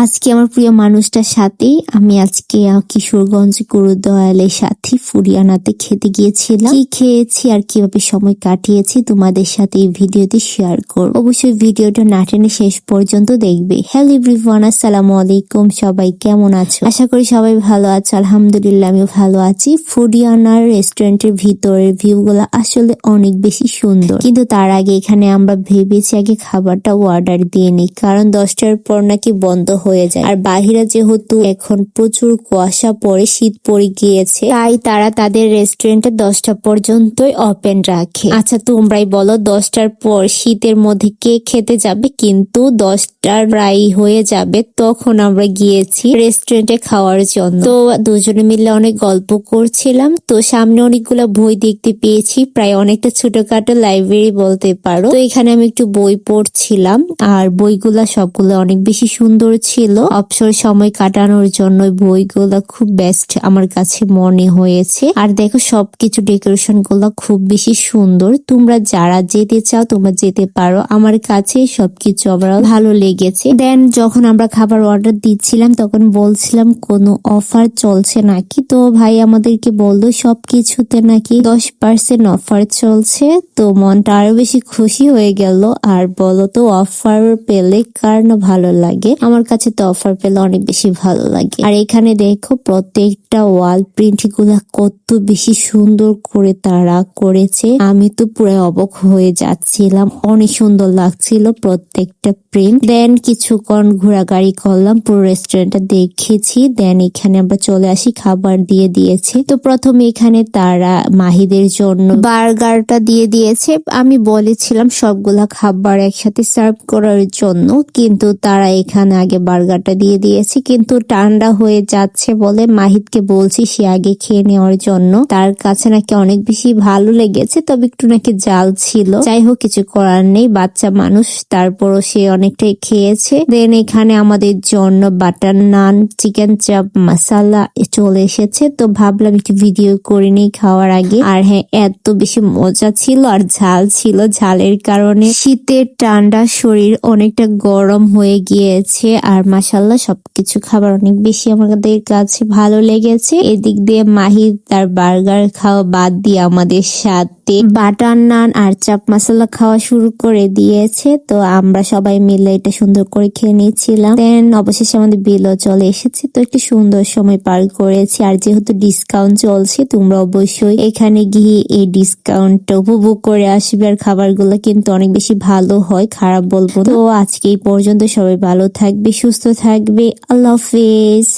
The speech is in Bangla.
আজকে আমার প্রিয় মানুষটার সাথে আমি আজকে কিশোরগঞ্জ গুরুদয়ালের সাথে ফুরিয়ানাতে খেতে গিয়েছিলাম। কি খেয়েছি আর কিভাবে সময় কাটিয়েছি তোমাদের সাথে এই ভিডিওতে শেয়ার করব। অবশ্যই ভিডিওটা না টেনে শেষ পর্যন্ত দেখবে। হ্যালো এভরিওয়ান, আসসালামু আলাইকুম। সবাই কেমন আছো? আশা করি সবাই ভালো আছো। আলহামদুলিল্লাহ আমিও ভালো আছি। ফুরিয়ানার রেস্টুরেন্টের ভিতরের ভিউ গুলা আসলে অনেক বেশি সুন্দর, কিন্তু তার আগে এখানে আমরা ভেবেছি আগে খাবারটা অর্ডার দিয়ে নিই, কারণ 10টার পর নাকি বন্ধ হয়ে যায়। আর বাহিরে যেহেতু এখন প্রচুর কুয়াশা পড়ে, শীত পড়ে গিয়েছে, তাই তারা তাদের রেস্টুরেন্টে 10টা পর্যন্তই ওপেন রাখে। আচ্ছা তোমরাই বলো, 10টার পর শীতের মধ্যে কে খেতে যাবে? কিন্তু 10টার প্রায় হয়ে যাবে তখন আমরা গিয়েছি রেস্টুরেন্টে খাওয়ার জন্য। তো দুজনে মিলে অনেক গল্প করছিলাম। তো সামনে অনেকগুলো বই দেখতে পেয়েছি, প্রায় অনেকটা ছোটখাটো লাইব্রেরি বলতে পারো। তো এখানে আমি একটু বই পড়ছিলাম, আর বইগুলা সবগুলো অনেক বেশি সুন্দর ছিল। অবসর সময় কাটানোর জন্য বইগুলা খুব বেস্ট আমার কাছে মনে হয়েছে। আর দেখো সবকিছু ডেকোরেশন গুলা খুব বেশি সুন্দর। তোমরা যারা যেতে চাও তোমরা যেতে পারো, আমার কাছে সবকিছু আবার ভালো লেগেছে। দেন যখন আমরা খাবার অর্ডার দিচ্ছিলাম তখন বলছিলাম কোনো অফার চলছে নাকি। তো ভাই আমাদেরকে বললো সবকিছুতে নাকি 10% অফার চলছে। তো মনটা আরো বেশি খুশি হয়ে গেল। আর বলো তো, অফার পেলে কার না ভালো লাগে? আমার কাছে তো অফার পেলে অনেক বেশি ভালো লাগে। আর এখানে দেখো প্রত্যেকটা ওয়াল প্রিন্ট গুলা কত বেশি সুন্দর করে তারা করেছে। আমি তো পুরো অবাক হয়ে যাচ্ছিলাম, অনেক সুন্দর লাগছিল প্রত্যেকটা প্রিন্ট। দেন কিছুক্ষণ ঘোরাঘুরি করলাম, পুরো রেস্টুরেন্টটা দেখেছি। দেন এখানে আমরা চলে আসি, খাবার দিয়ে দিয়েছে। তো প্রথমে এখানে তারা মাহিদের জন্য বার্গারটা দিয়ে দিয়েছে। আমি বলেছিলাম সবগুলা খাবার একসাথে সার্ভ করার জন্য, কিন্তু তারা এখানে আগে বার্গারটা দিয়ে দিয়েছে। কিন্তু ঠান্ডা হয়ে যাচ্ছে বলে মাহিদকে বলছি সে আগে খেয়ে নেওয়ার জন্য। তার কাছে নাকি অনেক বেশি ভালো লেগেছে, তবে একটু নাকি জাল ছিল। যাই হোক, কিছু করার নেই, বাচ্চা মানুষ, তারপরও সে অনেকটাই খেয়েছে। দেন এখানে আমাদের জন্য বাটার নান, চিকেন চাপ মশালা চলে এসেছে। তো ভাবলাম একটু ভিডিও করে নিই খাওয়ার আগে। আর হ্যাঁ, এত বেশি মজা ছিল আর ঝাল ছিল। ঝালের কারণে শীতের ঠান্ডা শরীর অনেকটা গরম হয়ে গিয়েছে। আর মাশাআল্লাহ সবকিছু খাবার অনেক বেশি আমাদের কাছে ভালো লেগেছে। এদিক দিয়ে মাহির তার বার্গার খাওয়া বাদ দিয়ে আমাদের সাথে বাটার নান আর চাপ মশলা খাওয়া শুরু করে দিয়েছে। তো আমরা সবাই মিলে এটা সুন্দর করে খেয়ে নিয়েছিলাম। দেন অবশেষে আমাদের বিলও চলে এসেছে। তো একটু সুন্দর সময় পার করেছি। আর যেহেতু ডিসকাউন্ট চলছে, তোমরা অবশ্যই এখানে গিয়ে এই ডিসকাউন্টটা উপভোগ করে আসবে। আর খাবারগুলো কিন্তু অনেক বেশি ভালো হয়, খারাপ বলবো না। তো আজকে এই পর্যন্ত, সবাই ভালো থাকবে, সুস্থ থাকবে। আল্লাহ হাফেজ।